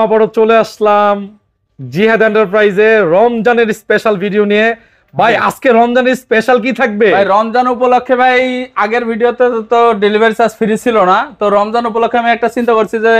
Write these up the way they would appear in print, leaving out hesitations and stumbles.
আবারও চলে আসলাম জিহাদ এন্টারপ্রাইজে রমজানের স্পেশাল ভিডিও নিয়ে। ভাই আজকে রমজানের স্পেশাল কি থাকবে? ভাই রমজান উপলক্ষে ভাই আগের ভিডিওতে তো ডেলিভারি চার্জ ফ্রি ছিল না, তো রমজান উপলক্ষে আমি একটা চিন্তা করছি যে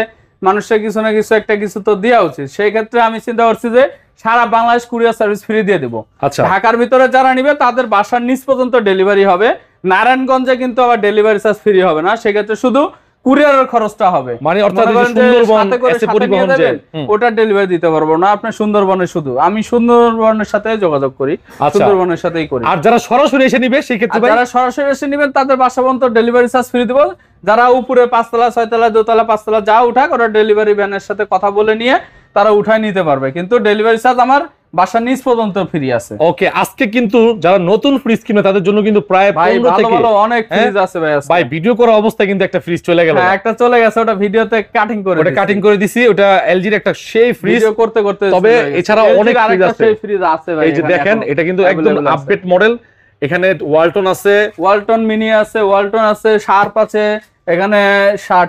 মানুষের কিছু না কিছু একটা কিছু তো দেওয়া উচিত। সেই ক্ষেত্রে আমি চিন্তা করছি যে সারা বাংলাদেশ কুরিয়ার সার্ভিস ফ্রি দিয়ে দেবো। আচ্ছা, ঢাকার ভিতরে যারা নিবে তাদের বাসার নিচ পর্যন্ত ডেলিভারি হবে। নারায়ণগঞ্জে কিন্তু আবার ডেলিভারি চার্জ ফ্রি হবে না, সেক্ষেত্রে শুধু কুরিয়ারের খরচটা হবে। মানে অর্থাৎ সুন্দরবন এসে পরিবহন যে ওটা ডেলিভারি দিতে পারবো না, আপনি সুন্দরবনে শুধু আমি সুন্দরবনের সাথে যোগাযোগ করি, সুন্দরবনের সাথেই করি। আর যারা সরাসরি এসে নিবে সেই ক্ষেত্রে যারা সরাসরি এসে নেবেন তাদের বাসা পর্যন্ত ডেলিভারি চার্জ ফ্রি দেব। যারা উপরে 5 তলা 6 তলা 2 তলা 5 তলা যা উঠাক ওরা ডেলিভারি ভ্যানের সাথে কথা বলে নিয়ে তারা উঠায় নিতে পারবে, কিন্তু ডেলিভারি চার্জ আমার বাসার নিচ পর্যন্ত ফ্রি আছে। ওকে, আজকে কিন্তু যারা নতুন ফ্রিজ কিনে তাদের জন্য কিন্তু প্রায় 15 থেকে অনেক ফ্রিজ আছে ভাই। ভাই ভিডিও করা অবস্থায় কিন্তু একটা ফ্রিজ চলে গেল। হ্যাঁ, একটা চলে গেছে, ওটা ভিডিওতে কাটিং করে দিছি। ওটা এলজির একটা সেই ফ্রিজ ভিডিও করতে করতে, তবে এছাড়া অনেক ফ্রিজ আছে ভাই। এই যে দেখেন, এটা কিন্তু একদম আপডেট মডেল। এখানে ওয়ালটন আছে, ওয়ালটন মিনি আছে, ওয়ালটন আছে, শার্প আছে, এখানে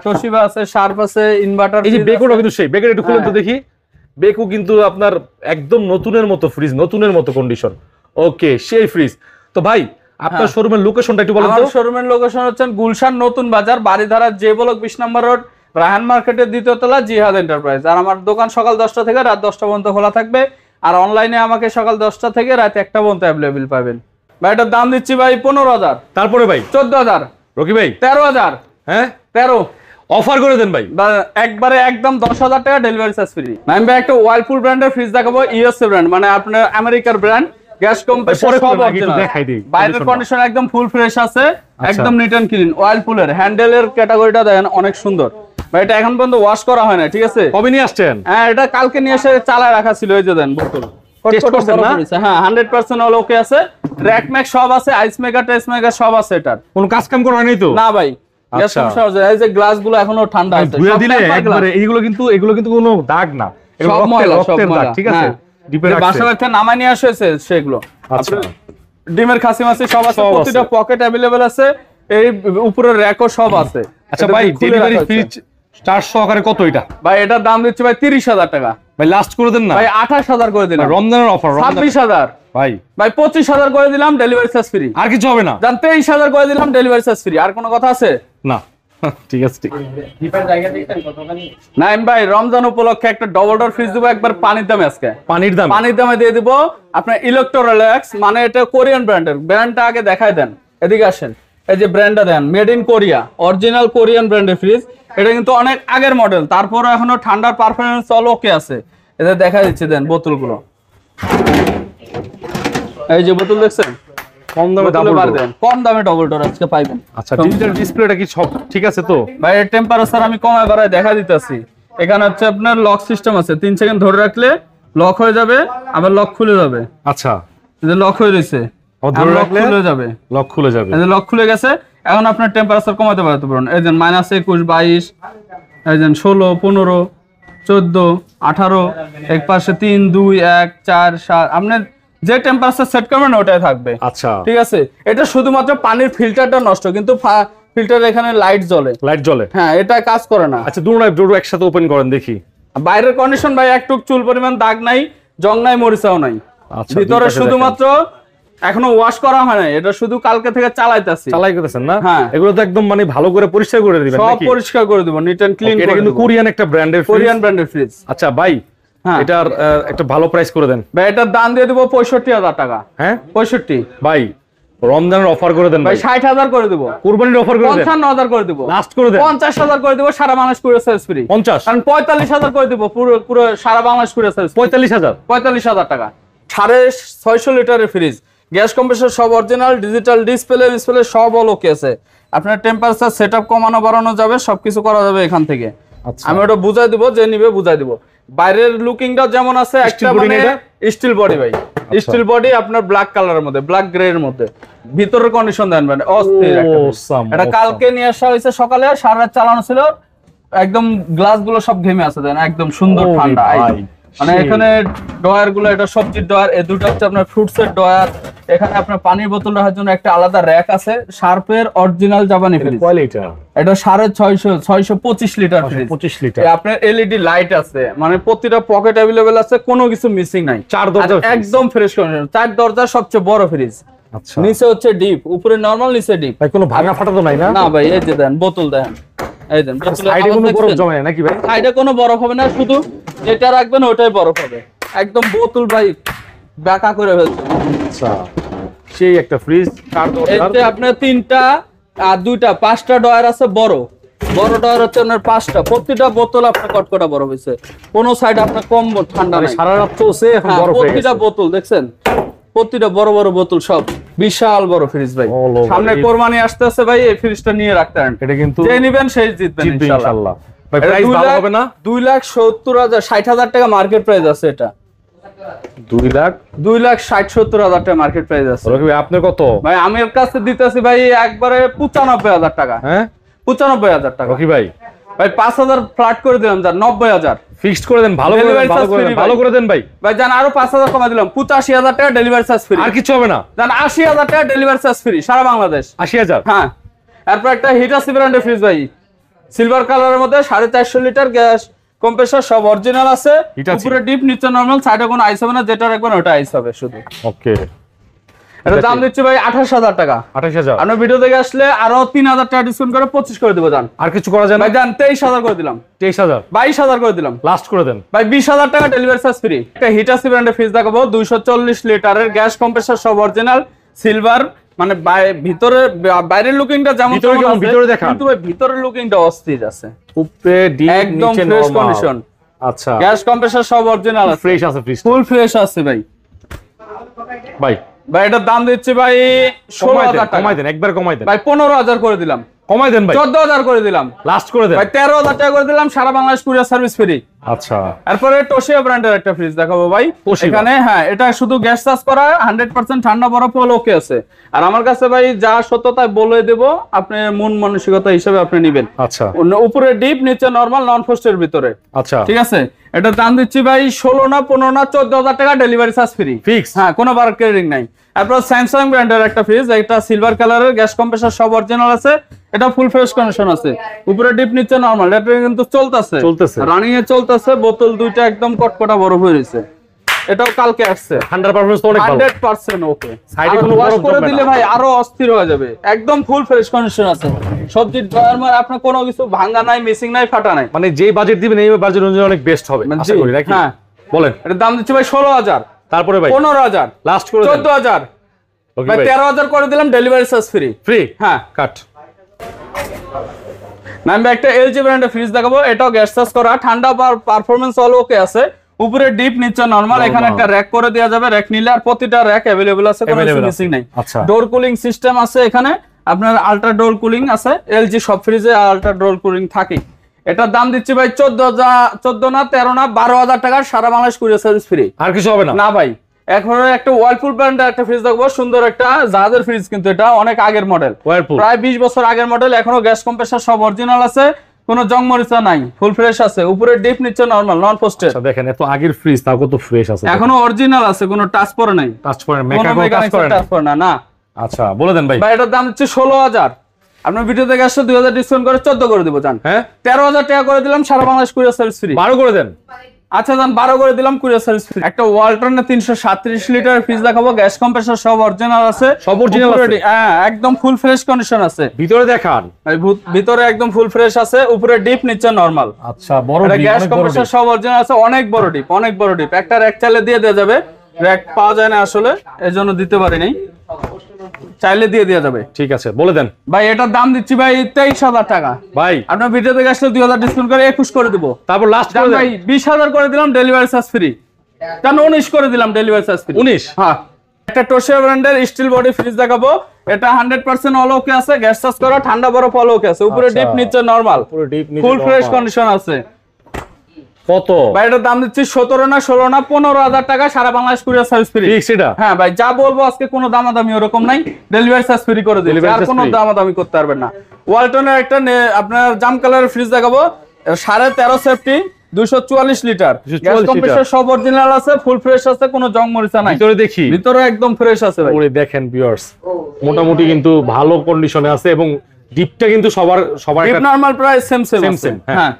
তোশিবা আছে, শার্প আছে, ইনভার্টার। এই যে বেকোটা কিন্তু সেই বেকের একটু খুলেন তো দেখি। বেকু কিন্তু আপনার একদম নতুনের মতো ফ্রিজ, নতুনের মতো কন্ডিশন। ওকে, সেই ফ্রিজ। তো ভাই আপনার শোরুমের লোকেশনটা একটু বলেন তো। আমার শোরুমের লোকেশন হচ্ছে গুলশান নতুন বাজার, বাড়িধারা জে ব্লক 20 নম্বর রোড, রায়হান মার্কেটের 2য় তলা, জিহাদ এন্টারপ্রাইজ। আর আমার দোকান সকাল 10টা থেকে রাত 10টা পর্যন্ত খোলা থাকবে, আর অনলাইনে আমাকে সকাল 10টা থেকে রাত 1টা পর্যন্ত অ্যাভেলেবল পাবেন। ভাই এটার দাম দিচ্ছি ভাই 15,000। তারপরে ভাই 14,000। রকি ভাই 13,000। হ্যাঁ 13 অফার করে দেন ভাই, একবারে একদম 10,000 টাকা ডেলিভারি চার্জ ফ্রি। আমি ভাই একটা ওয়ার্লপুল ব্র্যান্ডের ফ্রিজ দেখাবো, ইউএসএ ব্র্যান্ড, মানে আপনার আমেরিকার ব্র্যান্ড। গ্যাস কম্প্রেসর সব অরিজিনাল, বাইরের কন্ডিশন একদম ফুল ফ্রেশ আছে, একদম নিট এন্ড ক্লিন। ওয়ার্লপুলের হ্যান্ডেলের ক্যাটাগরিটা দেখেন অনেক সুন্দর ভাই। এটা এখন পর্যন্ত ওয়াশ করা হয় না, ঠিক আছে? কবে নিয়ে আসছেন? হ্যাঁ, এটা কালকে নিয়ে এসে চালায় রাখা ছিল। এই যে দেন বোতল, হ্যাঁ 100% অল ওকে আছে। র‍্যাক ম্যাক সব আছে, আইস মেকার টেস্ট মেকার সব আছে। এটার কোনো কাজ কাম করা হয়নি তো? না ভাই, এই যে গ্লাসগুলো এখনো ঠান্ডা আছে, ধুয়ে দিলে একবারে এগুলো কিন্তু কোনো দাগ না, সব ময়লা, রক্তের দাগ, ঠিক আছে? ডিপে রাখছে, বাসা থেকে নামাই নিয়ে আসছে সেগুলো। আচ্ছা, ডিমের খাসি মাছি সব আছে, প্রতিটা পকেট अवेलेबल আছে, এই উপরের র‍্যাকও সব আছে। আচ্ছা ভাই, ডেলিভারি ফ্রিজ চার্জ সহকারে কত এটা? ভাই এটার দাম দিচ্ছি ভাই 30,000 টাকা। ভাই লাস্ট করে দেন না ভাই, 28,000 করে দিলাম। রমজানের অফার 26,000। ভাই 25,000 করে দিলাম, ডেলিভারি চার্জ ফ্রি। আর কিছু হবে না? জান 23,000 করে দিলাম, ডেলিভারি চার্জ ফ্রি। আর কোনো কথা আছে? না, ঠিক আছে, ঠিক। নাইম ভাই, রমজান উপলক্ষে একটা ডবল ডোর ফ্রিজ দেবো একবার পানির দামে। আজকে পানির দামে দিয়ে দিব আপনার ইলেকট্রোরিল্যাক্স, মানে এটা কোরিয়ান ব্র্যান্ডের। ব্র্যান্ডটা আগে দেখাই দেন, এদিকে আসেন। এই যে ব্র্যান্ডটা দেন, made in Korea, original Korean ব্র্যান্ডের ফ্রিজ। এটা কিন্তু অনেক আগের মডেল, তারপরে এখনো ঠান্ডার পারফরম্যান্স অল ওকে আছে। এটা দেখা দিচ্ছে, দেন বোতলগুলো। এই যে বোতল দেখছেন, কম দামে ডবল ডোর আজকে পাইবেন। আচ্ছা, ডিজিটাল ডিসপ্লেটা কি সব ঠিক আছে তো? ভাই এর টেম্পারেচার আমি কমায় বাড়ায় দেখা দিতেছি। এখানে হচ্ছে আপনার লক সিস্টেম আছে, 3 সেকেন্ড ধরে রাখলে লক হয়ে যাবে, আবার লক খুলে যাবে। আচ্ছা, এই যে লক হয়ে রইছে, ধরে রাখলে খুলে যাবে, লক খুলে যাবে। এই যে লক খুলে গেছে। এখন আপনার টেম্পারেচার কমাতে পারতে পারেন। এই যে -21, 22, এই যে 16, 15, 14, 18, এক পাশে 3, 2, 1, 4, 7, আপনি যে টেম্পারেচার সেট করবেন ওটাই থাকবে। আচ্ছা, ঠিক আছে? এটা শুধুমাত্র পানির ফিল্টারটা নষ্ট, কিন্তু ফিল্টার এখানে লাইট জ্বলে। হ্যাঁ, এটা কাজ করে না। আচ্ছা, দুটো একসাথে ওপেন করেন দেখি। বাইরের কন্ডিশন ভাই একটুক চুল পরিমাণ দাগ নাই, জং নাই, মরিচাও নাই। আচ্ছা, ভিতরে শুধুমাত্র এখনো ওয়াশ করা হয় না, এটা শুধু কালকে থেকে চালাইতেছেন না? হ্যাঁ, এগুলো তো একদম মানে ভালো করে পরিষ্কার করে দিবেন নাকি? সব পরিষ্কার করে দিব, নিট এন্ড ক্লিন। এটা কিন্তু কোরিয়ান একটা ব্র্যান্ডের ফ্রিজ। আচ্ছা ভাই, এটার একটা ভালো প্রাইস করে দেন ভাই। এটার দাম দিয়ে দেব 65,000 টাকা। হ্যাঁ 65। ভাই রমজানের অফার করে দেন ভাই। 60,000 করে দেব। কুরবানির অফার করে দেন। 55,000 করে দেব। লাস্ট করে দেন। 50,000 করে দেব, সারা বাংলাদেশ কুরিয়ার সার্ভিস ফ্রি। 50 কারণ 45,000 করে দেব, পুরো সারা বাংলাদেশ কুরিয়ার সার্ভিস। 45,000 টাকা। 650 লিটারের ফ্রিজ, গ্যাস কম্প্রেসর সব অরিজিনাল, ডিজিটাল ডিসপ্লে সব অল ওকে আছে। আপনার টেম্পারেচার সেটআপ কমানো বাড়ানো যাবে, সবকিছু করা যাবে এখান থেকে। আমি ওটা বুঝাই দিব, যে নিবে বুঝাই দিব। বাইরের লুকিংটা যেমন আছে, একটা মানে স্টিল বডি ভাই, স্টিল বডি আপনার ব্ল্যাক কালারের মধ্যে, ব্ল্যাক গ্রে এর মধ্যে। ভিতরের কন্ডিশন দেন মানে অস্থির একটা। এটা কালকে নিয়ে আসা হয়েছে সকালে, সারা রাত চালানো ছিল, একদম গ্লাস গুলো সব ঘেমে আছে, দেন একদম সুন্দর ঠান্ডা। মানে এখানে ডয়ার গুলো, এটা সবজির ডয়ার, এই দুটো হচ্ছে আপনার ফ্রুটসের ডয়ার। এখানে আপনার পানির বোতল রাখার জন্য একটা আলাদা র‍্যাক আছে। শার্পের অরিজিনাল জাপানি ফ্রিজ। কয় লিটার? এটা 650 লিটার ফ্রিজ। 25 লিটার। আপনার এলইডি লাইট আছে, মানে প্রতিটা পকেট अवेलेबल আছে, কোনো কিছু মিসিং নাই। 4 দরজা একদম ফ্রেশ কন্ডিশন, 4 দরজা, সবচেয়ে বড় ফ্রিজ। আচ্ছা, নিচে হচ্ছে ডিপ, উপরে নরমাল, নিচে ডিপ। ভাই কোনো ভাঙা ফাটা তো নাই না? না ভাই, এই যে দেন বোতল দেন, এই দেন বোতলে সাইডে কোনো বরফ জমে না নাকি ভাই? সাইডে কোনো বরফ হবে না, শুধু যেটা রাখবেন ওটাই বরফ হবে। একদম বোতল ভাই বাঁকা করে ফেলছে। আচ্ছা, সেই একটা ফ্রিজ। 4 দরজা। এতে আপনার 3টা আর 2টা 5টা ডয়ার আছে। বড় বড় ডয়ার হচ্ছে আপনার 5টা। প্রতিটা বোতল আপনার কটকটা বরফ হয়েছে, কোনো সাইড আপনার কম ঠান্ডা নাই। সারা রাত চলছে, এখন বরফ হয়ে গেছে। প্রতিটা বোতল দেখছেন, প্রতিটা বড় বড় বোতল, সব বিশাল বড় ফ্রিজ ভাই। সামনে কোরবানি আসতেছে ভাই, এই ফ্রিজটা নিয়ে রাখতে পারেন। এটা কিন্তু যে নিবেন সেই জিতবেন ইনশাআল্লাহ। ভাই প্রাইস ভালো হবে না? 2,70,000 60,000 টাকা মার্কেট প্রাইস আছে। এটা 2,60,70,000 টাকা মার্কেট প্রাইস আছে। ভাই আপনার কত? ভাই আমার কাছে দিতেছি ভাই একবারে 95,000 টাকা। হ্যাঁ, 95,000 টাকা। ওকে ভাই, ভাই 5,000 ফ্ল্যাট করে দিলাম, যান 90,000 ফিক্সড করে দেন। ভালো করে দেন, ভালো করে দেন ভাই। ভাই জান আরো 5,000 কমাই দিলাম, 85,000 টাকা ডেলিভারি চার্জ ফ্রি। আর কিছু হবে না? জান 80,000 টাকা ডেলিভারি চার্জ ফ্রি সারা বাংলাদেশ। 80,000? হ্যাঁ। এরপর একটা হিটাচি ব্র্যান্ডের ফ্রিজ ভাই, সিলভার কালারের মধ্যে 450 লিটার, গ্যাস কম্প্রেসর সব অরিজিনাল আছে। উপরে ডিপ, নিচে নরমাল, সাইডে কোনো আইস হবে না, যেটা রাখবেন ওটা আইস হবে শুধু। ওকে, এটা দাম দিচ্ছি ভাই 28,000 টাকা। 28,000? আপনার ভিডিও দেখে আসলে আরো 3,000 টাকা ডিসকাউন্ট করে 25 করে দেবো। জান আর কিছু করা যায় না? ভাই জান 23,000 করে দিলাম। 23,000? 22,000 করে দিলাম। লাস্ট করে দেন ভাই 20,000 টাকা ডেলিভারি চার্জ ফ্রি। একটা হিটাচি ব্র্যান্ডের ফ্রিজ দেখাবো, 240 লিটারের, গ্যাস কম্প্রেসর সব অরিজিনাল, সিলভার। মানে ভিতরে বাইরের লুকিংটা যেমন ভিতরে দেখান, কিন্তু ভাই ভিতরের লুকিংটা অস্থির আছে। উপরে ডিপ, একদম নিচে ফ্রেশ নরমাল কন্ডিশন। আচ্ছা, গ্যাস কম্প্রেসর সব অরিজিনাল আছে, ফ্রেশ আছে, ফ্রিজ ফুল ফ্রেশ আছে ভাই। ভাই এটার দাম দিচ্ছি ভাই 16,000 টাকা। কমাই দেন, একবার কমাই দেন ভাই 15,000 করে দিলাম। কমাই দেন ভাই। 14,000 করে দিলাম। লাস্ট করে দেন ভাই 13,000 টাকা করে দিলাম, সারা বাংলাদেশ কুরিয়ার সার্ভিস ফ্রি। আচ্ছা, এরপরে টোশিবা ব্র্যান্ডের একটা ফ্রিজ দেখাবো ভাই। এখানে হ্যাঁ, এটা শুধু গ্যাস চার্জ করা, 100% ঠান্ডা বরফ হল ওকে আছে। আর আমার কাছে ভাই যা সত্যতায় বলে দেব, আপনি মন মানসিকতা হিসেবে আপনি নেবেন। আচ্ছা, উপরে ডিপ, নিচে নরমাল, নন ফ্রস্টের ভিতরে। আচ্ছা, ঠিক আছে। এটা দাম দিচ্ছি ভাই 16 না 15 না 14,000 টাকা ডেলিভারি চার্জ ফ্রি। ফিক্স? হ্যাঁ, কোনো বার ক্রেডিং নাই। তারপর স্যামসাং ব্র্যান্ডের একটা ফ্রিজ, এটা সিলভার কালারের, গ্যাস কম্প্রেসর সব অরিজিনাল আছে। এটা ফুল ফ্রেশ কন্ডিশন আছে, উপরে ডিপ, নিচে নরমাল। এটা কিন্তু চলতেছে, রানিং এ চলতেছে। বোতল দুইটা একদম কটকটা বরফ হয়ে রয়েছে। এটাও কালকে আসছে। 100% তো অনেক ভালো, 100% ওকে। সাইডে কোনো ওয়াশ বরফ করে জমবে দিলে না ভাই আরো অস্থির হয়ে যাবে। একদম ফুল ফ্রেশ কন্ডিশন আছে। সবজির ড্রয়ার মানে আপনার কোনো কিছু ভাঙা নাই, মিসিং নাই, ফাটা নাই। মানে যে বাজেট দিবেন এই বাজেট অনুযায়ী অনেক বেস্ট হবে আশা করি নাকি? হ্যাঁ, বলেন। এটার দাম দিচ্ছি ভাই 16,000। তারপরে ভাই 15,000, লাস্ট করে দেন 14,000, ওকে ভাই ভাই 13,000 করে দিলাম, ডেলিভারি চার্জ ফ্রি। ফ্রি? হ্যাঁ, কাট। আমি একটা এলজি ব্র্যান্ডের ফ্রিজ দেখাবো। এটাও গ্যাস চার্জ করা, ঠান্ডা পারফরম্যান্স অল ওকে আছে। উপরে ডিপ, নিচে নরমাল। এখানে একটা র‍্যাক করে দেওয়া যাবে, র‍্যাক নিলে আর প্রতিটা র‍্যাক अवेलेबल আছে, কোনো মিসিং নাই। আচ্ছা, ডোর কুলিং সিস্টেম আছে এখানে, আপনার আল্ট্রা ডোর কুলিং আছে। এলজি সব ফ্রিজে আল্ট্রা ডোর কুলিং থাকে। এটার দাম দিচ্ছি ভাই 14 না 13 না 12,000 টাকা, সারা বাংলাদেশ কুরিয়ার সার্ভিস ফ্রি। আর কিছু হবে না? না ভাই। এখন একটা ওয়ার্লপুল ব্র্যান্ডের একটা ফ্রিজ দেখবো, সুন্দর একটা জাহাজের ফ্রিজ, কিন্তু এটা অনেক আগের মডেল, প্রায় 20 বছর আগের মডেল। এখনো গ্যাস কম্প্রেসর সব অরিজিনাল আছে, কোনো জং মরিচা নাই, ফুল ফ্রেশ আছে। উপরে ডিপ, নিচে নরমাল, নন ফ্রস্টেড। আচ্ছা, দেখেন এত আগের ফ্রিজ তাও কত ফ্রেশ আছে, এখনো অরিজিনাল আছে, কোনো টাচ পরে নাই, টাচ পরে টাচ করে না। না। আচ্ছা, বলে দেন ভাই। ভাই এটার দাম হচ্ছে 16,000। আপনার ভিডিও থেকে আসলে 2,000 ডিসকাউন্ট করে 14 করে দিব। জান হ্যাঁ, 13,000 টাকা করে দিলাম, সারা বাংলাদেশ কুরিয়ার সার্ভিস ফ্রি। 12 করে দেন। আচ্ছা জান 12 করে দিলাম, কুরিয়ার সার্ভিস ফ্রি। একটা ওয়ালটনের 337 লিটার ফ্রিজ দেখাবো, গ্যাস কম্প্রেসর সব অরিজিনাল আছে, সব অরিজিনাল আছে। হ্যাঁ, একদম ফুল ফ্রেশ কন্ডিশন আছে। ভিতরে দেখান। ভিতরে একদম ফুল ফ্রেশ আছে, উপরে ডিপ, নিচে নরমাল। আচ্ছা, বড় ডিপ, গ্যাস কম্প্রেসর সব অরিজিনাল আছে, অনেক বড় ডিপ, অনেক বড় ডিপ। একটা র‍্যাক চাইলে দিয়ে দেওয়া যাবে, র‍্যাক পাওয়া যায় না আসলে, এজন্য দিতে পারি নাই, চাইলে দিয়ে দেওয়া যাবে। ঠিক আছে, বলে দেন ভাই। এটার দাম দিচ্ছি ভাই 23,000 টাকা। ভাই আপনার ভিডিও থেকে আসলে 2,000 ডিসকাউন্ট করে 21 করে দিব। তারপর লাস্ট করে দেন ভাই 20,000 করে দিলাম, ডেলিভারি চার্জ ফ্রি। জান 19 করে দিলাম, ডেলিভারি চার্জ ফ্রি। 19? হ্যাঁ। একটা টোশিবা ব্র্যান্ডের স্টিল বডি ফ্রিজ দেখাবো। এটা 100% অল ওকে আছে, গ্যাস চার্জ করা, ঠান্ডা বরফ অল ওকে আছে। উপরে ডিপ, নিচে নরমাল, ফুল ফ্রেশ কন্ডিশন আছে। কত ভাই? এটার দাম দিচ্ছি 17 না 16 না 15,000 টাকা, সারা Bangladesh courier service free. Fix এটা? হ্যাঁ ভাই, যা বলবো আজকে কোনো দামাদামি ওরকম নাই, ডেলিভারি চার্জ ফ্রি করে দিই, আর কোনো দামাদামি করতে পারবেন না। ওয়ালটনের একটা আপনার জাম কালারের ফ্রিজ দেখাবো, 13.5 সেফটি, 244 লিটার 244 গ্যাস কম্প্রেসর সব অরিজিনাল আছে, ফুল ফ্রেশ আছে, কোনো জং মরিচা নাই। ভিতরে দেখি, ভিতরে একদম ফ্রেশ আছে ভাই। ওরে দেখেন ভিউয়ার্স, মোটামুটি কিন্তু ভালো কন্ডিশনে আছে এবং ডিপটা কিন্তু সবার deep normal price same same. হ্যাঁ,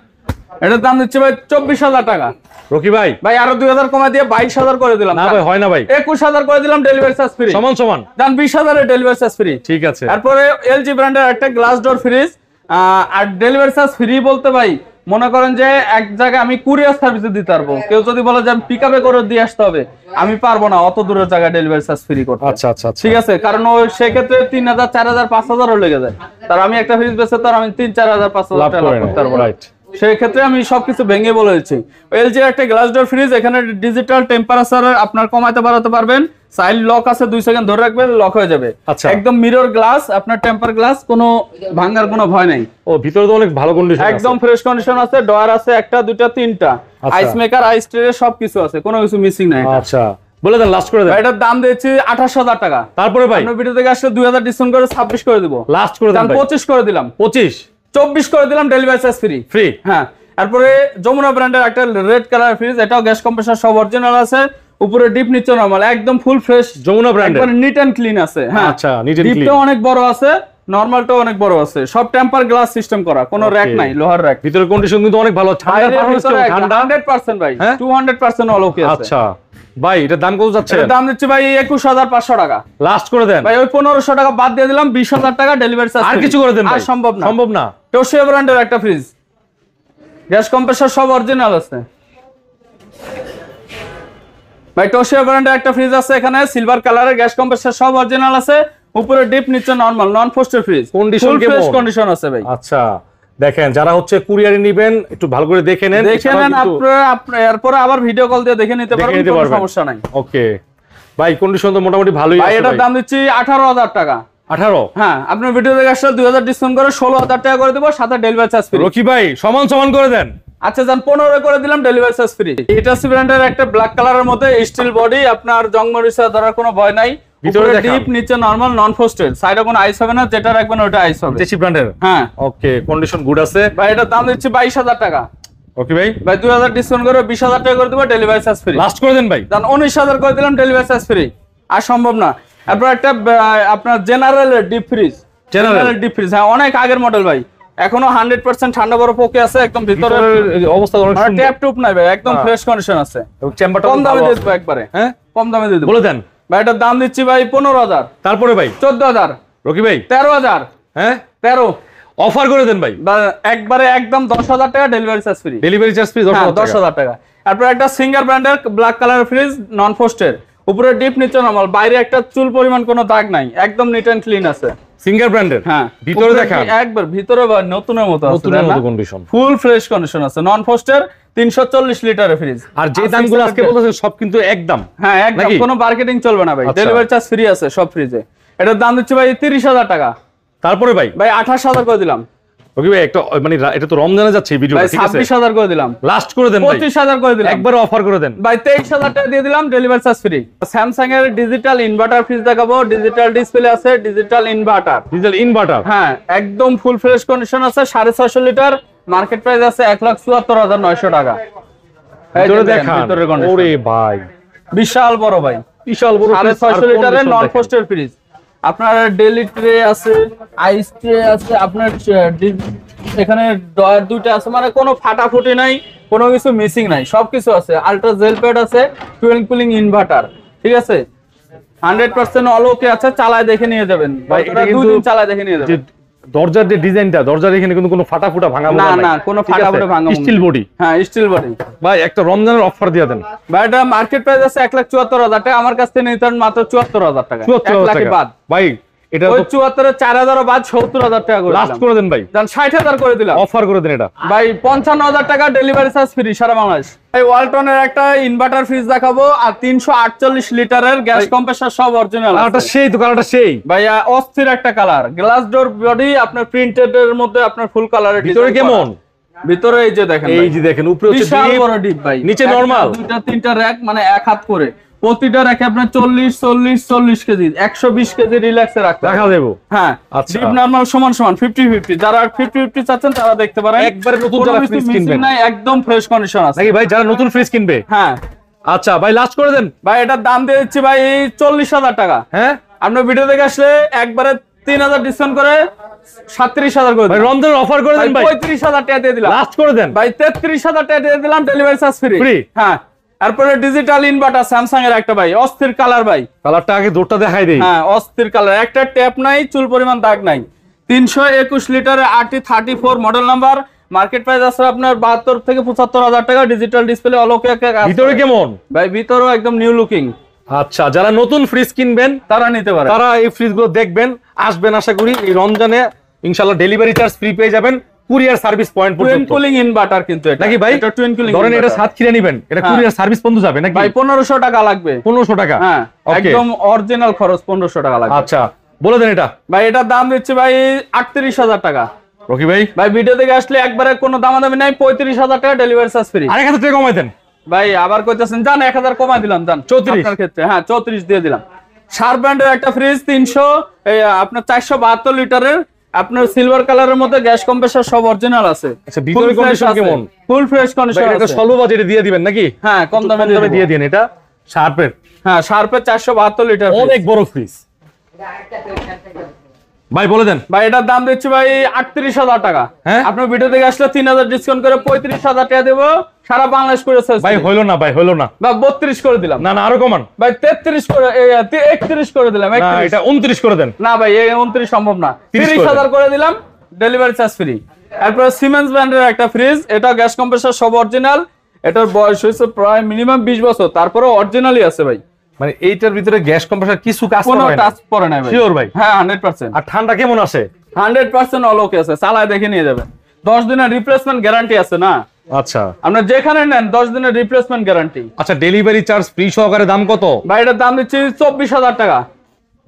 এটার দাম দিচ্ছে ভাই 24,000 টাকা। রকি ভাই আরো 2000 কমায় দিয়ে 22,000 করে দিলাম। না ভাই, হয় না ভাই, 21,000 করে দিলাম, ডেলিভারি চার্জ ফ্রি। সমান দাম 20,000 এর ডেলিভারি চার্জ ফ্রি। ঠিক আছে। তারপরে এলজি ব্র্যান্ডের একটা গ্লাস ডোর ফ্রিজ, আর ডেলিভারি চার্জ ফ্রি বলতে ভাই মনে করেন যে এক জায়গায় আমি কুরিয়ার সার্ভিসে দিতে পারবো। কেউ যদি বলে যে আমি পিকআপে করে দিয়ে আসতে হবে, আমি পারবো না অত দূরের জায়গায় ডেলিভারি চার্জ ফ্রি করতে। আচ্ছা, ঠিক আছে, কারণ ওই সেক্ষেত্রে 3,000 4,000 5,000 লেগে যায়। তার আমি একটা ফ্রিজ বেচে তার আমি 3 4,000 5,000 টাকা লাভ করতে পারবো। রাইট, সেই ক্ষেত্রে আমি সবকিছু ভেঙে বলে দিচ্ছি। এলজি একটা গ্লাস ডোর ফ্রিজ, এখানে ডিজিটাল টেম্পারেচার আপনার কমাতে বাড়াতে পারবেন। সাইড লক আছে, 2 সেকেন্ড ধরে রাখবেন, লক হয়ে যাবে। আচ্ছা, একদম মিরর গ্লাস, আপনার টেম্পার গ্লাস, কোনো ভাঙার কোনো ভয় নাই। ও ভিতরে তো অনেক ভালো কন্ডিশন আছে, একদম ফ্রেশ কন্ডিশন আছে। ডয়ার আছে একটা, দুইটা, তিনটা, আইস মেকার, আইস ট্রে সবকিছু আছে, কোনো কিছু মিসিং নাই। আচ্ছা, বলে দেন, লাস্ট করে দেন। এটার দাম দিয়েছি 28,000 টাকা। তারপরে ভাই আপনার ভিডিও থেকে আসলে 2000 ডিসকাউন্ট করে 26 করে দিব। লাস্ট করে দেন ভাই, 25 করে দিলাম, 24 করে দিলাম, ডেলিভারি চার্জ ফ্রি। হ্যাঁ, তারপরে যমুনা ব্র্যান্ডের একটা রেড কালার ফ্রিজ, এটাও গ্যাস কম্প্রেসর সব অরিজিনাল আছে, উপরে ডিপ, নিচে নরমাল, একদম ফুল ফ্রেশ যমুনা ব্র্যান্ডের, একবার নিট এন্ড ক্লিন আছে। হ্যাঁ, আচ্ছা, নিট এন্ড ক্লিন, ডিপটা অনেক বড় আছে, নরমালটাও অনেক বড় আছে, সব টেম্পার গ্লাস সিস্টেম করা, কোনো র‍্যাক নাই, লোহার র‍্যাক। ভিতরে কন্ডিশন কিন্তু অনেক ভালো, ঠান্ডা 100% ভাই, 200% অল ওকে আছে। আচ্ছা ভাই, এটার দাম কত যাচ্ছে? এর দাম দিচ্ছি ভাই 21,500 টাকা। লাস্ট করে দেন ভাই, ওই 1500 টাকা বাদ দিয়ে দিলাম, 20,000 টাকা ডেলিভারি চার্জ। আর কিছু করে দেন ভাই? আর সম্ভব না। টোশিয়া ব্র্যান্ডের একটা ফ্রিজ, গ্যাস কম্প্রেসর সব অরিজিনাল আছে ভাই। টোশিয়া ব্র্যান্ডের একটা ফ্রিজ আছে, এখানে সিলভার কালারের, গ্যাস কম্প্রেসর সব অরিজিনাল আছে, উপরে ডিপ, নিচে নরমাল, নন ফ্রস্টেড ফ্রিজ, কন্ডিশন কেমন? ফ্রেশ কন্ডিশন আছে ভাই। আচ্ছা, দেখেন, যারা হচ্ছে কুরিয়ারে নেবেন একটু ভালো করে দেখে নেন, আপনারা এরপর আবার ভিডিও কল দিয়ে দেখে নিতে পারবেন, কোনো সমস্যা নাই। ওকে ভাই, কন্ডিশন তো মোটামুটি ভালোই আছে ভাই। এটার দাম দিচ্ছি 18,000 টাকা। 18? হ্যাঁ, আপনার ভিডিও দেখে আসলে 2000 ডিসকাউন্ট করে 16,000 টাকা করে দেব, সাথে ডেলিভারি চার্জ ফ্রি। রকি ভাই, সমান করে দেন। আচ্ছা যান, 15 করে দিলাম, ডেলিভারি চার্জ ফ্রি। হিটাচি ব্র্যান্ডের একটা ব্ল্যাক কালারের মধ্যে স্টিল বডি, আপনার জং মরিচা ধরার কোনো ভয় নাই, ভিতরে ডিপ, নিচে নরমাল, নন ফ্রস্টেড, সাইডে কোনো আইস হবে না, যেটা রাখবেন ওটা আইস হবে। দেশি ব্র্যান্ডের? হ্যাঁ। ওকে, কন্ডিশন গুড আছে ভাই। এটার দাম দিচ্ছি 22,000 টাকা। ওকে ভাই, 2000 ডিসকাউন্ট করে 20,000 টাকা করে দেব, ডেলিভারি চার্জ ফ্রি। লাস্ট করে দেন ভাই। জান 19,000 করে দিলাম, ডেলিভারি চার্জ ফ্রি। আর সম্ভব না। তারপর একটা আপনার general deep fridge, deep fridge, হ্যাঁ, অনেক আগের মডেল ভাই, এখনো 100% ঠান্ডা বরফ ওকে আছে, একদম ভিতরে অবস্থা অনেক সুন্দর, ট্যাপ টুপ নাই ভাই, একদম ফ্রেশ কন্ডিশন আছে। এবং চেম্বারটা কম দামে দিয়ে দেব একবারে। হ্যাঁ, কম দামে দিয়ে দেব। বলে দেন ভাই। এটার দাম দিচ্ছি ভাই 15,000। তারপরে ভাই 14,000। রকি ভাই 13,000। হ্যাঁ, 13 অফার করে দেন ভাই, একবারে একদম 10,000 টাকা, delivery charge free. Delivery charge free 10,000 টাকা। তারপর একটা সিঙ্গার ব্র্যান্ডের ব্ল্যাক কালার ফ্রিজ, নন ফ্রস্টেড, উপরে ডিপ, নিচে নরমাল, বাইরে একটা চুল পরিমাণ কোনো দাগ নাই, একদম নিট এন্ড ক্লিন আছে। সিঙ্গার ব্র্যান্ডের? হ্যাঁ, ভিতরে দেখান, একবার ভিতরে নতুনের মতো আছে, নতুনের মতো কন্ডিশন, ফুল ফ্রেশ কন্ডিশন আছে, নন ফ্রস্টেড, 340 লিটারের ফ্রিজ। আর যে দামগুলো আজকে বলতেছেন সব কিন্তু একদম। হ্যাঁ, একদম, কোনো মার্কেটিং চলবে না ভাই, ডেলিভারি চার্জ ফ্রি আছে সব ফ্রিজে। এটার দাম দিচ্ছে ভাই 30,000 টাকা। তারপরে ভাই 28,000 করে দিলাম। ওকে ভাই, একটা মানে এটা তো রমজানে যাচ্ছে এই ভিডিওটা, ঠিক আছে? 26,000 করে দিলাম। লাস্ট করে দেন ভাই, 25,000 করে দিলাম, একবারে অফার করে দেন ভাই। 23,000 টাকা দিয়ে দিলাম, ডেলিভারি চার্জ ফ্রি। স্যামসাং এর ডিজিটাল ইনভার্টার ফ্রিজ দেখাবো, ডিজিটাল ডিসপ্লে আছে, ডিজিটাল ইনভার্টার, হ্যাঁ, একদম ফুল ফ্রেশ কন্ডিশন আছে, 650 লিটার, মার্কেট প্রাইস আছে 1,74,900 টাকা। ভিতরে দেখান, ওরে ভাই, বিশাল বড় ভাই, বিশাল বড় 650 লিটারের নন ফ্রস্টেড ফ্রিজ। আপনার ডেলি ট্রে আছে, আইস ট্রে আছে, আপনার এখানে ডয়ার দুইটা আছে, মানে কোনো ফাটাফুটি নাই, কোনো কিছু মিসিং নাই, সবকিছু আছে। আলট্রা জেল প্যাড আছে, টুয়েল কুলিং ইনভার্টার, ঠিক আছে, 100% অল ওকে আছে। চালায় দেখে নিয়ে যাবেন ভাই, এটা কিন্তু চালায় দেখে নিয়ে যাবেন। দরজার যে ডিজাইনটা, দরজার এখানে কিন্তু কোনো ফাটাফুটা ভাঙা না, না, কোনো ফাটাফুটা ভাঙা, স্টিল বডি। হ্যাঁ, স্টিল বডি ভাই। একটা রমজানের অফার দিয়ে দেন ভাই। এটা মার্কেট প্রাইস আছে 1,74,000 টাকা, আমার কাছ থেকে নিতে মাত্র 74,000 টাকা, 74,000 টাকা বাদ ভাই। এটা ওই 74 4,000 বাদ 70,000 টাকা করে লাস্ট করে দেন ভাই, জান 60,000 করে দিলাম, অফার করে দেন এটা ভাই। 55,000 টাকা, ডেলিভারি চার্জ ফ্রি সারা বাংলাদেশ। ভাই, ওয়ালটনের একটা ইনভার্টার ফ্রিজ দেখাবো, আর 348 লিটারের গ্যাস কম্প্রেসর সব অরিজিনাল। কালারটা সেই তো, কালারটা সেই ভাই, অস্থির একটা কালার, গ্লাস ডোর বডি, আপনার প্রিন্টেড এর মধ্যে আপনার ফুল কালারের। ভিতরে কেমন? ভিতরে এই যে দেখেন, এই যে দেখেন, উপরে হচ্ছে বিশাল বড় ডিপ ভাই, নিচে নরমাল, দুইটা তিনটা র‍্যাক, মানে এক হাত করে, প্রতিটা রাখে আপনার 40 কেজি 120 কেজি রিল্যাক্সে রাখা দেবো। হ্যাঁ, আচ্ছা, ডিপ নরমাল সমান 50-50, যারা 50-50 চাচ্ছেন তারা দেখতে পারেন। একবারে নতুন যারা ফ্রিজ কিনবেন নাই, একদম ফ্রেশ কন্ডিশন আছে নাকি ভাই, যারা নতুন ফ্রিজ কিনবে? হ্যাঁ। আচ্ছা ভাই, লাস্ট করে দেন ভাই, এটার দাম দিয়ে দিচ্ছি ভাই 40,000 টাকা। হ্যাঁ, আপনার ভিডিও দেখে আসলে একবারে 3,000 ডিসকাউন্ট করে 37,000 করে ভাই, দিন। রমজানের অফার করে দেন ভাই, 35,000 টাকা দিয়ে দিলাম। লাস্ট করে দেন ভাই 33,000 টাকা দিয়ে দিলাম, ডেলিভারি চার্জ ফ্রি। হ্যাঁ, তারপরে ডিজিটাল ইনভার্টার স্যামসাং এর একটা ভাই, অস্থির কালার ভাই। কালারটা আগে দূরটা দেখাই দেই। হ্যাঁ, অস্থির কালার, একটা ট্যাপ নাই, চুল পরিমাণ দাগ নাই। 321 লিটারের RT34 model number, market price আছে আপনার 72 থেকে 75,000 টাকা। ডিজিটাল ডিসপ্লে, অলোকে। ভিতরে কেমন ভাই? ভিতরেও একদম নিউ লুকিং। আচ্ছা, যারা নতুন ফ্রিজ কিনবেন তারা নিতে পারে, তারা এই ফ্রিজ গুলো দেখবেন, আসবেন। আশা করি এই রমজানে ইনশাআল্লাহ ডেলিভারি চার্জ ফ্রি পেয়ে যাবেন, কুরিয়ার সার্ভিস পয়েন্ট টুইন পর্যন্ত। কুলিং ইনভার্টার কিন্তু এটা নাকি ভাই? এটা টুইন কুলিং। ধরেন এটা 7 কিনে নেবেন, এটা কুরিয়ার সার্ভিস পর্যন্ত যাবে নাকি? ভাই 1500 টাকা লাগবে। 1500 টাকা? হ্যাঁ, ওকে, একদম অরিজিনাল খরচ 1500 টাকা লাগবে। আচ্ছা, বলে দেন এটা। ভাই, এটার দাম দিচ্ছে ভাই 38,000 টাকা। রকি ভাই, ভাই ভিডিও দেখে আসলে একবারে কোনো দামাদামি নাই, 35,000 টাকা ডেলিভারি চার্জ ফ্রি। আরেক হাজার টাকা কমাই দেন ভাই, আবার কইতাছেন জান 1000 কমাই দিলাম, জান 34 আপনার ক্ষেত্রে। হ্যাঁ, 34 দিয়ে দিলাম। শার্প ব্র্যান্ডের একটা ফ্রিজ 300 আপনার 472 লিটারের, আপনার সিলভার কালারের মধ্যে গ্যাস কম্প্রেসর সব অরিজিনাল আছে। আচ্ছা, ভিতরে কন্ডিশন কেমন? ফুল ফ্রেশ কন্ডিশন আছে। এটা স্বল্প বাজেটে দিয়ে দিবেন নাকি? হ্যাঁ, কম দামে দিয়ে দিন। এটা শার্পের, হ্যাঁ, শার্পের 472 লিটার, অনেক বড় ফ্রিজ। ভাই বলে দেন। ভাই, এটার দাম দিচ্ছি ভাই 38,000 টাকা। হ্যাঁ, আপনার ভিডিও দেখে আসলে 3,000 ডিসকাউন্ট করে 35,000 টাকা দেবো, সারা বাংলাদেশ করে। ভাই হইলো না, ভাই হইলো না। বা 32 করে দিলাম। না না, আরো কমান ভাই, 33 করে 31 করে দিলাম। না, এটা 29 করে দেন। না ভাই, 29 সম্ভব না, 30,000 করে দিলাম, ডেলিভারি চার্জ ফ্রি। তারপর সিমেন্স ব্র্যান্ডের একটা ফ্রিজ, এটা গ্যাস কম্প্রেসর সব অরিজিনাল, এটার বয়স হয়েছে প্রায় মিনিমাম 20 বছর, তারপরে অরিজিনালই আছে ভাই। মানে এইটার ভিতরে গ্যাস কম্প্রেসর কিছু কাজ কোনো করে না? টাচ পড়ে না ভাই। শিওর ভাই? হ্যাঁ, 100%। আর ঠান্ডা কেমন আসে? 100% অল ওকে আছে, চালায় দেখে নিয়ে যাবেন। 10 দিনের রিপ্লেসমেন্ট গ্যারান্টি আছে না? আচ্ছা, আপনার যেখানে নেন 10 দিনের রিপ্লেসমেন্ট গ্যারান্টি। আচ্ছা, ডেলিভারি চার্জ ফ্রি সহকারে দাম কত? ভাই, এটার দাম দিচ্ছি 24,000 টাকা।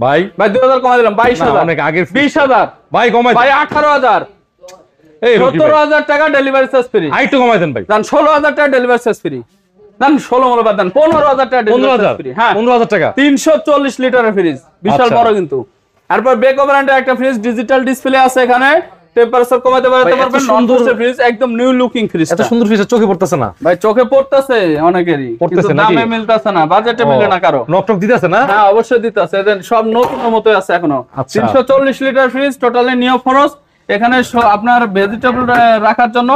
ভাই 2000 কমাই দিলাম, 22,000। অনেক আগের 20,000। ভাই কমাই ভাই 18,000। এই রকি ভাই 17,000 টাকা ডেলিভারি চার্জ ফ্রি। আরেকটু কমাই দেন ভাই। দেন 16,000 টাকা ডেলিভারি চার্জ ফ্রি। দেন 16 মূল্য বাদ দেন 15,000 টাকা ডেলিভারি চার্জ ফ্রি। হ্যাঁ, 15,000 টাকা। 340 লিটারের ফ্রিজ, বিশাল আচ্ছা, বড় কিন্তু। তারপর বেকো ব্র্যান্ডের একটা ফ্রিজ, ডিজিটাল ডিসপ্লে আছে এখানে, টেম্পারেচার কমাতে পারবেন। সুন্দর ফ্রিজ, একদম নিউ লুকিং ফ্রিজ। এত সুন্দর ফ্রিজ চোখে পড়তেছে না ভাই? চোখে পড়তেছে অনেকেরই, কিন্তু দামে মিলতেছে না, বাজেটে মিলে না কারো। নকটক দিতেছে না? হ্যাঁ, অবশ্যই দিতেছে। সব নতুন মতোই আছে এখনো। আচ্ছা। 340 লিটার ফ্রিজ, টোটালি নিউ ফরস। এখানে আপনার ভেজিটেবল রাখার জন্য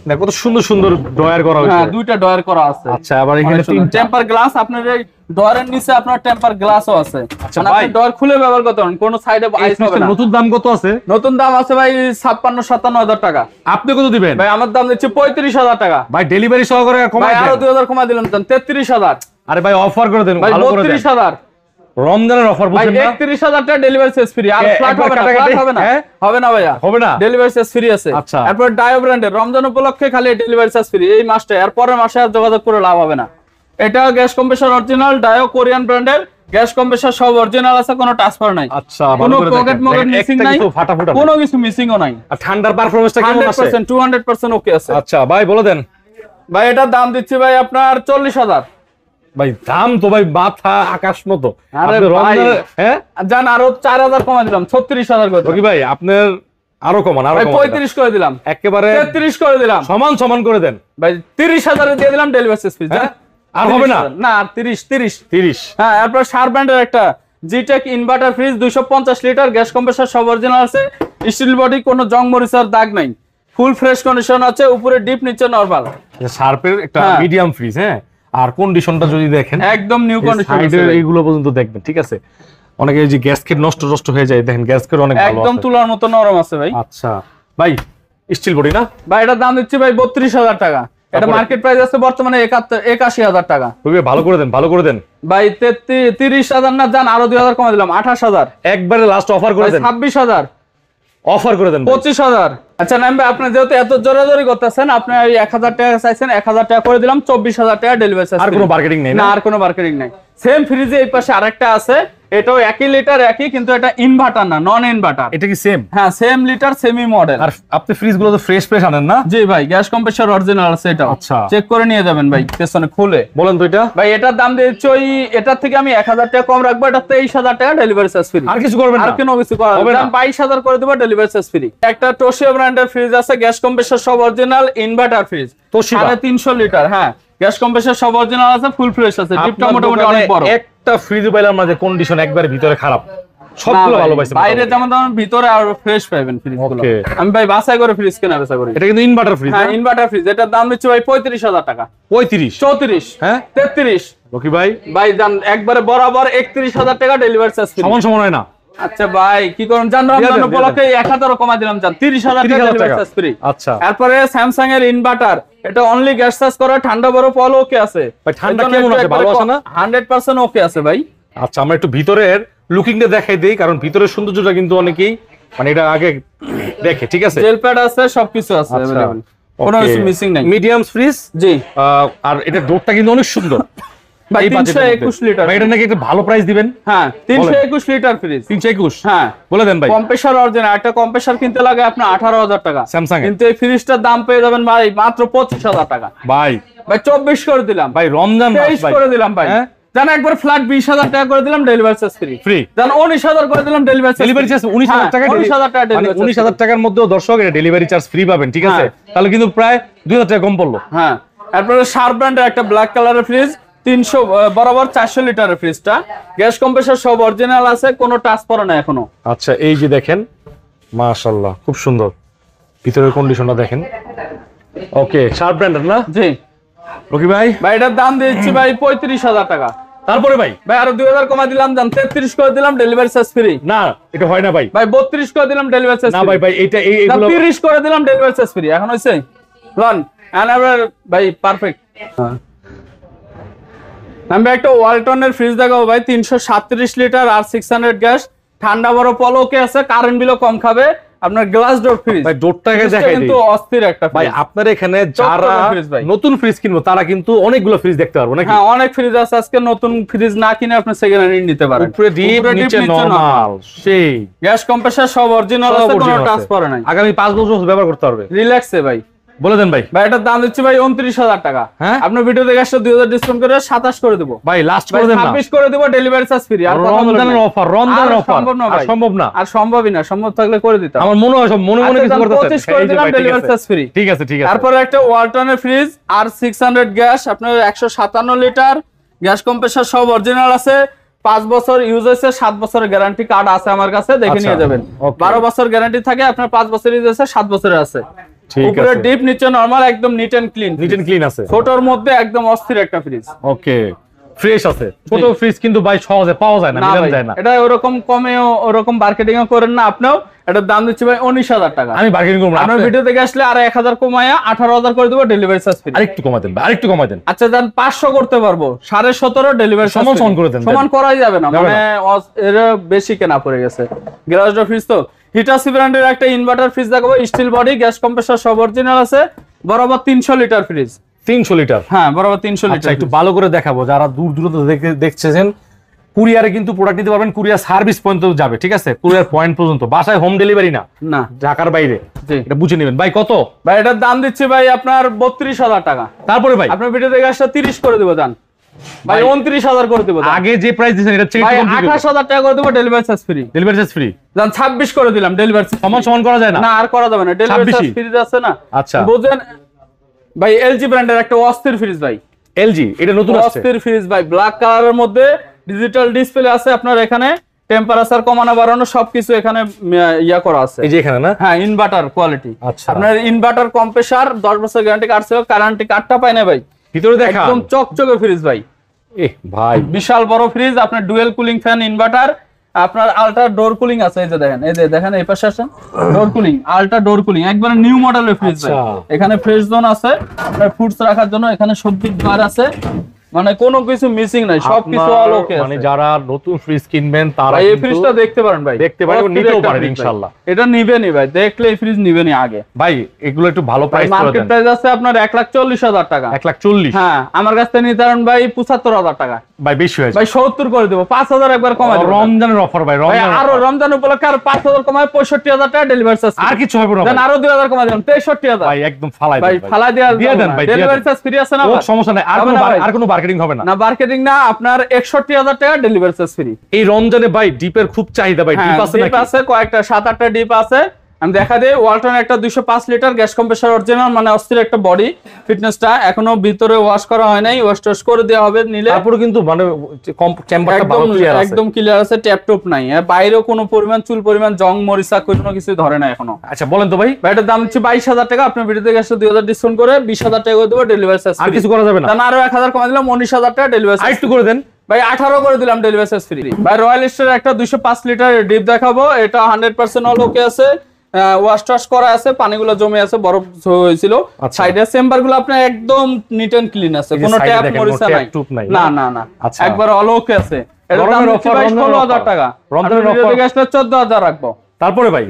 না, কত সুন্দর সুন্দর ড্রয়ার করা হয়েছে। হ্যাঁ, দুইটা ডয়ার করা আছে। আচ্ছা, আবার এখানে টেম্পার গ্লাস, আপনার এই ডয়ারের নিচে আপনার টেম্পার গ্লাসও আছে। আচ্ছা মানে ভাই, আপনি ডয়ার খুলে ব্যবহার করতে পারেন, কোনো সাইডে আইস হবে না। নতুন দাম কত আছে? নতুন দাম আছে ভাই 56-57,000 টাকা। আপনি কত দিবেন? ভাই, আমার দাম দিচ্ছি 35,000 টাকা। ভাই ডেলিভারি সহকারে ভাই, কমাই আরো দেন। 2,000 কমাই দিলাম, 33,000। আরে ভাই অফার করে দেন, ভাই ভালো করে দেন। 32,000। রমজানের অফার ভাই, বুঝছেন না? 31,000 টাকা ডেলিভারি চার্জ ফ্রি। আর ফ্ল্যাট হবে না, ফ্ল্যাট হবে না। হবে না ভাইয়া, হবে না, ডেলিভারি চার্জ ফ্রি আছে। আচ্ছা। তারপর ডায়ো ব্র্যান্ডের রমজান উপলক্ষে খালি ডেলিভারি চার্জ ফ্রি এই মাসটা, আর পরের মাসে আর যোগাযোগ করে লাভ হবে না। এটা গ্যাস কম্প্রেসর অরিজিনাল, ডায়ো কোরিয়ান ব্র্যান্ডের গ্যাস কম্প্রেসর সব অরিজিনাল আছে, কোনো ট্রান্সফার নাই। আচ্ছা, কোনো ভালো করে পকেট দেখেন। মকেট মিসিং নাই, ফাটাফুটা কোনো কিছু মিসিংও নাই। আর ঠান্ডার পারফরম্যান্সটা কেমন আছে? 100% 200% ওকে আছে। আচ্ছা ভাই বলে দেন। ভাই, এটার দাম দিচ্ছি ভাই আপনার 40,000। ভাই দাম তো ভাই মাথা আকাশ মতো। আরে আপনি ভাই, রমজানের জান আরো 4,000 কমাই দিলাম, 36,000 করে দিলাম। রকি ভাই আপনার আরো কমান, আরো ভাই কমান। 35 করে দিলাম, একেবারে 33 করে দিলাম, সমান সমান করে দেন ভাই 30,000 দিয়ে দিলাম ডেলিভারি চার্জ ফ্রি। আর হবে না? না, আর 30। 30। হ্যাঁ, এরপর শার্প ব্র্যান্ডের একটা জিটেক inverter fridge, 250 litre, gas compressor সব অরিজিনাল আছে, স্টিল বডি, কোনো জং মরিচার দাগ নাই, ফুল ফ্রেশ কন্ডিশন আছে, উপরে ডিপ নিচে নরমাল। শার্পের একটা মিডিয়াম ফ্রিজ। হ্যাঁ, আর কন্ডিশনটা যদি দেখেন একদম নিউ কন্ডিশন আছে, সাইডের এইগুলো পর্যন্ত দেখবেন, ঠিক আছে? অনেকে এই যে গ্যাসকেট নষ্ট হয়ে যায়, দেখেন গ্যাসকেট অনেক ভালো একদম আছে। তুলার মতো নরম আছে ভাই। আচ্ছা ভাই, স্টিল বডি না? ভাই, এটার দাম দিচ্ছি ভাই 32,000 টাকা। এটা মার্কেট প্রাইস আছে বর্তমানে 81,000 টাকা। ভালো করে দেন, ভালো করে দেন ভাই 30,000 না, জান আরো 2,000 কমে দিলাম, 28,000। একবারে লাস্ট অফার করে দেন, 26,000, অফার করে দেন 25,000। আচ্ছা নাম ভাই, আপনি যেহেতু এত জোরাজোরি করতেছেন, আপনি ওই 1,000 টাকা চাইছেন, 1,000 টাকা করে দিলাম, 24,000 টাকা ডেলিভারি চার্জ। আর কোনো মার্কেটিং নেই না, আর কোনো মার্কেটিং নাই। সেম ফ্রিজে এই পাশে আরেকটা আছে, এটাও একই লিটার একই, কিন্তু এটা ইনভার্টার না, নন ইনভার্টার। এটা কি সেম? হ্যাঁ সেম লিটার সেমি মডেল। আর আপনি ফ্রিজ গুলো তো ফ্রেশ আনেন না? জি ভাই, গ্যাস কম্প্রেসর অরিজিনাল আছে এটা। আচ্ছা, চেক করে নিয়ে যাবেন ভাই, পেছনে খুলে। বলেন তো এটা ভাই এটার দাম দিচ্ছি ওই, এটার থেকে আমি 1000 টাকা কম রাখবো, এটা 23000 টাকা ডেলিভারি চার্জ ফ্রি। আর কিছু করবেন না? আর কোনো কিছু করা হবে না, 22000 করে দেব ডেলিভারি চার্জ ফ্রি। একটা তোশিবা ব্র্যান্ডের ফ্রিজ আছে, গ্যাস কম্প্রেসর সব original, inverter fridge, Toshiba 350 litre. হ্যাঁ গ্যাস কম্প্রেসর সব অরিজিনাল আছে, ফুল ফ্রেশ আছে, ডিপটা মোটামুটি অনেক বড়। একটা ফ্রিজ পাইলাম না যে কন্ডিশন একবারে ভিতরে খারাপ, সবগুলো ভালো পাইছে। বাইরে যেমন তেমন ভিতরে আর ফ্রেশ পাবেন ফ্রিজগুলো। আমি ভাই বাছাই করে ফ্রিজ কেনা বেচা করি। এটা কিন্তু ইনভার্টার ফ্রিজ। হ্যাঁ ইনভার্টার ফ্রিজ, এটার দাম দিচ্ছি ভাই 35000 টাকা। 35 34 হ্যাঁ 33 রকি ভাই ভাই দাম একবারে বরাবর 31000 টাকা ডেলিভারি চার্জ ফ্রি। সমান হয় না? আচ্ছা ভাই কি করুন জান, রমজান উপলক্ষে 1000 কমাই দিলাম জান, 30000 টাকা ডেলিভারি চার্জ ফ্রি। আচ্ছা, তারপরে স্যামসাং এর ইনভার্টার, এটা অনলি গ্যাস চার্জ করে, ঠান্ডা বরফ অল ওকে আছে ভাই। ঠান্ডা কেমন আছে, ভালো আছে না? 100% ওকে আছে ভাই। আচ্ছা, আমরা একটু ভিতরের লুকিংটা দেখাই দেই, কারণ ভিতরের সৌন্দর্যটা কিন্তু অনেকেই মানে এটা আগে দেখে। ঠিক আছে, জেল প্যাড আছে, সবকিছু আছে अवेलेबल, কোনো কিছু মিসিং নাই। মিডিয়াম ফ্রিজ জি। আর এটা ডোরটা কিন্তু অনেক সুন্দর ভাই 321 লিটার। ভাই এটা নাকি একটা ভালো প্রাইস দিবেন? হ্যাঁ 321 লিটার ফ্রিজ। 321 হ্যাঁ বলে দেন ভাই। কম্প্রেসর অরিজিনাল, একটা কম্প্রেসর কিনতে লাগে আপনার 18000 টাকা স্যামসাং এর, কিন্তু এই ফ্রিজটার দাম পেয়ে যাবেন ভাই মাত্র 25000 টাকা। ভাই 24 করে দিলাম ভাই, রমজান মাস 23 ভাই করে দিলাম ভাই। হ্যাঁ? জান একবার ফ্ল্যাট 20000 টাকা করে দিলাম ডেলিভারি চার্জ ফ্রি। জান 19000 করে দিলাম ডেলিভারি চার্জ। ডেলিভারি চার্জ 19000 টাকা। 19000 টাকা মানে ডেলিভারি 19000 টাকার মধ্যেও দর্শক এটা ডেলিভারি চার্জ ফ্রি পাবেন। ঠিক আছে, তাহলে কিন্তু প্রায় 2000 টাকা কম পড়লো। হ্যাঁ তারপরে শার্প ব্র্যান্ডের একটা ব্ল্যাক কালারের ফ্রিজ, 300 বরাবর 400 লিটারের ফ্রিজটা, গ্যাস কম্প্রেসর সব অরিজিনাল আছে, কোনো টাচ পড়ে না এখনো। আচ্ছা, এই যে দেখেন মাশাআল্লাহ খুব সুন্দর ভিতরের কন্ডিশনটা দেখেন। ওকে, শার্প ব্র্যান্ডের না? জি রকি ভাই। ভাই এটার দাম দিচ্ছি ভাই 35000 টাকা। তারপরে ভাই আরো 2000 কমাই দিলাম, জান 33 করে দিলাম ডেলিভারি চার্জ ফ্রি। না, এটা হয় না ভাই। 32 করে দিলাম ডেলিভারি চার্জ না ফ্রি। ভাই এইটা এইগুলো 30 করে দিলাম ডেলিভারি চার্জ ফ্রি। এখন হইছে লন এনাবার ভাই পারফেক্ট। আমি একটা ওয়ালটনের ফ্রিজ দেখাবো ভাই, 337 লিটার আর 600 গ্যাস, ঠান্ডা বড় পলকে আছে, কারেন্ট বিলও কম খাবে, আপনার গ্লাস ডোর ফ্রিজ। ভাই ডোরটাকে দেখাই দিই, কিন্তু অস্থির একটা ভাই ফ্রিজ। আপনার এখানে যারা নতুন ফ্রিজ কিনবো তারা কিন্তু অনেকগুলো ফ্রিজ দেখতে পারবো নাকি? হ্যাঁ অনেক ফ্রিজ আছে, আজকে নতুন ফ্রিজ না কিনে আপনি সেকেন্ড হ্যান্ড নিতে পারেন। উপরে ডিপ নিচে নরমাল, সেই গ্যাস কম্প্রেসর সব অরিজিনাল আছে, কোনো টাচ পড়ে নাই। আগামী 5 বছর ব্যবহার করতে পারবে রিল্যাক্সে ভাই। বলে দেন ভাই। ভাই এটার দাম দিচ্ছি ভাই 29000 টাকা। হ্যাঁ আপনার ভিডিও দেখে আসলে 2000 ডিসকাউন্ট করে 27 করে দেব ভাই, লাস্ট করে দেন না, 26 করে দেব ডেলিভারি চার্জ ফ্রি। আর রমজানের অফার, রমজানের অফার আর সম্ভব না, আর সম্ভবই না, সম্ভব থাকলে করে দিতাম। আমার মনে হয় সব মনে কিছু করতেছেন। 25 করে দিলাম ডেলিভারি চার্জ ফ্রি। ঠিক আছে ঠিক আছে। তারপরে একটা ওয়ালটনের ফ্রিজ আর 600 গ্যাস, আপনার 157 লিটার, গ্যাস কম্প্রেসর সব অরিজিনাল আছে, 5 বছর ইউজ হয়েছে, 7 বছরের গ্যারান্টি কার্ড আছে আমার কাছে, দেখে নিয়ে যাবেন। 12 বছর গ্যারান্টি থাকে, আপনার 5 বছর ইউজ হয়েছে, 7 বছরের আছে। উপরে ডিপ নিচে নরমাল, একদম neat and clean, neat and clean আছে। ছোটর মধ্যে একদম অস্থির একটা ফ্রিজ। ওকে, ফ্রেশ আছে। ছোট ফ্রিজ কিন্তু ভাই সহজে পাওয়া যায় না, মিলানো যায় না। এটা ওরকম কমেও ওরকম মার্কেটিংও করেন না আপনিও। এটার দাম দিচ্ছি ভাই 19000 টাকা। আমি বার্গেনিং করব না, আপনার ভিডিও থেকে আসলে আর 1000 কমায়া 18000 করে দেব ডেলিভারি চার্জ ফ্রি। আরেকটু কমাই দেন, আরেকটু কমাই দেন। আচ্ছা জান 500 করতে পারবো, 17.5 ডেলিভারি চার্জ সমান করে দেন। সমান করাই যাবে না, মানে এর বেশি কেনা পড়ে গেছে। গ্লাস ডোর ফ্রিজ তো হিটাসি ব্র্যান্ডের একটা ইনভার্টার ফ্রিজ দেখাবো, স্টিল বডি, গ্যাস কম্প্রেসর সব অরিজিনাল আছে, বরাবর 300 লিটার ফ্রিজ। 300 লিটার? হ্যাঁ বরাবর 300 লিটার। আচ্ছা, একটু ভালো করে দেখাবো, যারা দূর দূরান্ত দেখছেন কুরিয়ারে কিন্তু প্রোডাক্ট নিতে পারবেন, কুরিয়ার সার্ভিস পর্যন্ত যাবে। ঠিক আছে, কুরিয়ার পয়েন্ট পর্যন্ত, বাসায় হোম ডেলিভারি না, না ঢাকার বাইরে। জি, এটা বুঝে নেবেন। ভাই কত? ভাই এটার দাম দিচ্ছি ভাই আপনার 32000 টাকা। তারপরে ভাই আপনার ভিডিও থেকে আসলে 30 করে দেব জান ভাই, 29000 করে দেব। আগে যে প্রাইস দিয়েছেন এটা চেক ভাই 28000 টাকা করে দেব delivery charge free. Delivery charge free জান 26 করে দিলাম ডেলিভারি চার্জ। সমান করা যায় না? না আর করা যাবে না, ডেলিভারি চার্জ ফ্রি আছে না। আচ্ছা বুঝেন ভাই, এলজি ব্র্যান্ডের একটা অস্থির ফ্রিজ ভাই। এলজি, এটা নতুন আসছে, অস্থির ফ্রিজ ভাই, ব্ল্যাক কালারের মধ্যে ডিজিটাল ডিসপ্লে আছে, আপনার এখানে টেম্পারেচার কমানো বাড়ানো সবকিছু এখানে ইয়া করা আছে। এই যে এখানে না? হ্যাঁ ইনভার্টার কোয়ালিটি। আচ্ছা, আপনার ইনভার্টার কম্প্রেসর 10 বছর গ্যারান্টি কার্ড ছিল, গ্যারান্টি কার্ডটা পাই না ভাই। ভিতরে দেখা একদম চকচকে ফ্রিজ ভাই। ভাই বিশাল বড় ফ্রিজ, আপনার ডুয়েল কুলিং ফ্যান ইনভার্টার, আপনার আল্ট্রা ডোর কুলিং আছে। এই যে দেখেন, এই যে দেখেন এই পাশে আসেন, ডোর কুলিং, আল্ট্রা ডোর কুলিং, একবারে নিউ মডেলের ফ্রিজ ভাই। এখানে ফ্রেশ জোন আছে, আপনার ফুডস রাখার জন্য, এখানে সবজি বার আছে, মানে কোনো কিছু মিসিং নাই, সবকিছু অল ওকে আছে। মানে যারা নতুন ফ্রিজ কিনবেন তারা এই ফ্রিজটা দেখতে পারেন ভাই, দেখতে পারেন, নিতেও পারেন ইনশাআল্লাহ। এটা নিবেনই ভাই, দেখলে এই ফ্রিজ নিবেনই আগে। ভাই এগুলো একটু ভালো প্রাইস করে দেন। মার্কেট প্রাইস আছে আপনার 1,40,000 টাকা। 1,40,000? হ্যাঁ, আমার কাছ থেকে নিতে পারেন ভাই 75,000 টাকা। ভাই বেশি হয়েছে ভাই 70 করে দেব, 5,000 একবার কমাই দেব। রমজানের অফার ভাই, আরো রমজান উপলক্ষে আর 5,000 কমায় 65,000 টাকা ডেলিভারি চার্জ। আর কিছু হবে না দেন, আরো 2,000 কমাই দেন, 63,000। ভাই একদম ফালাই দেন ভাই, ফালাই দিয়ে দেন ভাই, ডেলিভারি চার্জ ফ্রি আছে না ভাই? সমস্যা নাই, আর কোনো মার্কেটিং হবে না। না মার্কেটিং না, আপনার 61,000 টাকা ডেলিভারি চার্জ ফ্রি। এই রমজানে ভাই ডিপের খুব চাহিদা ভাই, ডিপ আছে নাকি? ডিপ আছে কয়েকটা, 7-8টা ডিপ আছে। আমি দেখা দেই, ওয়ালটন একটা 205 লিটার গ্যাস কম্প্রেসর অরিজিনাল, মানে অস্থির একটা বডি, ফিটনেসটা এখনো ভিতরে ওয়াশ করা হয় নাই, ওয়াশ টোশ করে দেওয়া হবে নিলে। তারপরে কিন্তু মানে চেম্বারটা ভালো ক্লিয়ার আছে, একদম ক্লিয়ার আছে, ট্যাপ টপ নাই, আর বাইরেও কোনো পরিমাণ চুল পরিমাণ জং মরিচা কোনো কিছু ধরে না এখনো। আচ্ছা বলেন তো ভাই। এটার দাম হচ্ছে 22,000 টাকা, আপনার ভিডিও থেকে আসলে 2,000 ডিসকাউন্ট করে 20,000 টাকা করে দেবো ডেলিভারি চার্জ। আর কিছু করা যাবে না? আরো 1,000 কমাই দিলাম, 19,000 টাকা ডেলিভারি চার্জ। আরেকটু করে দেন ভাই, 18 করে দিলাম ডেলিভারি চার্জ ফ্রি। ভাই, রয়্যাল স্টার একটা 205 লিটার ডিপ দেখাবো, এটা 100% অল ওকে আছে, ওয়াশ টাশ করা আছে, পানিগুলো জমে আছে, বরফ হয়েছিল। সাইডে চেম্বার গুলো আপনার একদম নিট এন্ড ক্লিন আছে, কোনো ট্যাপ মরিচা নাই। না না না, একবার অল ওকে আছে। এর দাম হচ্ছে 16,000 টাকা। রমজানের অফার থেকে আসলে 14,000 রাখবো। তারপরে ভাই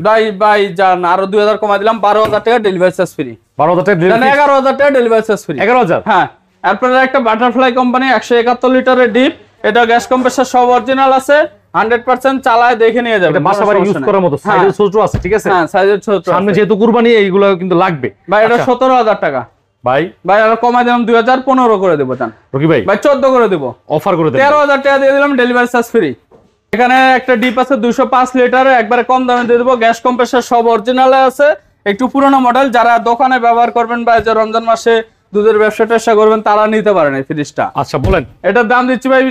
ভাই জান, আরো 2,000 কমাই দিলাম, 12,000 টাকা ডেলিভারি চার্জ ফ্রি। 12,000 টাকা ডেলিভারি, 11,000 টাকা ডেলিভারি চার্জ ফ্রি। 11,000? হ্যাঁ। এরপরে একটা বাটারফ্লাই কোম্পানি 171 লিটারের ডিপ, এটা গ্যাস কম্প্রেসর সব অরিজিনাল আছে, 100% চালায় দেখে নিয়ে যাবে। এটা বাসাবাড়ি ইউজ করার মতো, সাইজের ছোট আছে, ঠিক আছে? হ্যাঁ, সাইজের ছোট। সামনে যেহেতু কুরবানি, এইগুলো কিন্তু লাগবে। ভাই, এটা 17,000 টাকা। ভাই আর কমাই দিলাম 2,015 করে দেবো জান। রকি ভাই, 14 করে দেবো, অফার করে দেন। 13,000 টাকা দিয়ে দিলাম ডেলিভারি চার্জ ফ্রি। এখানে একটা ডিপ আছে 205 লিটারে, একবারে কম দামে দিয়ে দেবো, গ্যাস কম্প্রেসর সব অরিজিনালে আছে, একটু পুরোনো মডেল। যারা দোকানে ব্যবহার করবেন বা যে রমজান মাসে দুধের ব্যবসা ট্যাবসা করবেন, তারা নিতে পারেন এই ফ্রিজটা। আচ্ছা বলেন। এটার দাম দিচ্ছি ভাই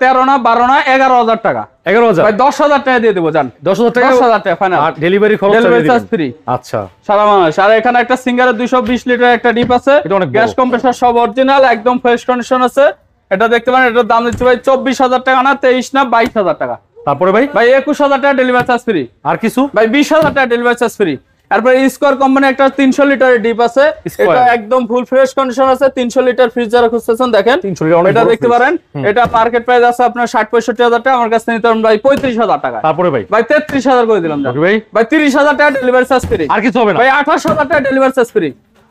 13 না 12 না 11,000 টাকা। 11,000? ভাই 10,000 টাকা দিয়ে দেবো জান। 10,000 টাকা? 10,000 টাকা ফাইনাল। আর ডেলিভারি খরচ ডেলিভারি চার্জ ফ্রি। আচ্ছা, সারা বাংলাদেশ। আর এখানে একটা সিঙ্গারের 220 লিটার একটা ডিপ আছে, গ্যাস কম্প্রেসর সব অরিজিনাল, একদম ফ্রেশ কন্ডিশন আছে। এটা দেখতে পারেন, এটার দাম দিচ্ছি ভাই 24,000 টাকা না 23 না 22,000 টাকা। তারপরে ভাই 21,000 টাকা ডেলিভারি চার্জ ফ্রি। আর কিছু? ভাই 20,000 টাকা ডেলিভারি চার্জ ফ্রি। তারপরে স্কোয়ার কোম্পানি একটা 300 লিটারের ডিপ আছে, এটা একদম ফুল ফ্রেশ কন্ডিশন আছে। 300 লিটার ফ্রিজ যারা খুঁজতেছেন দেখেন, 300 লিটার অনেক এটা বড় দেখতে পারেন। এটা মার্কেট প্রাইস আছে আপনার 60-65,000 টাকা, আমার কাছে নিতে পারেন ভাই 35,000 টাকা। তারপরে ভাই 33,000 করে দিলাম ভাই 30,000 টাকা ডেলিভারি চার্জ ফ্রি। আর কিছু হবে না ভাই 28,000 টাকা ডেলিভারি চার্জ ফ্রি।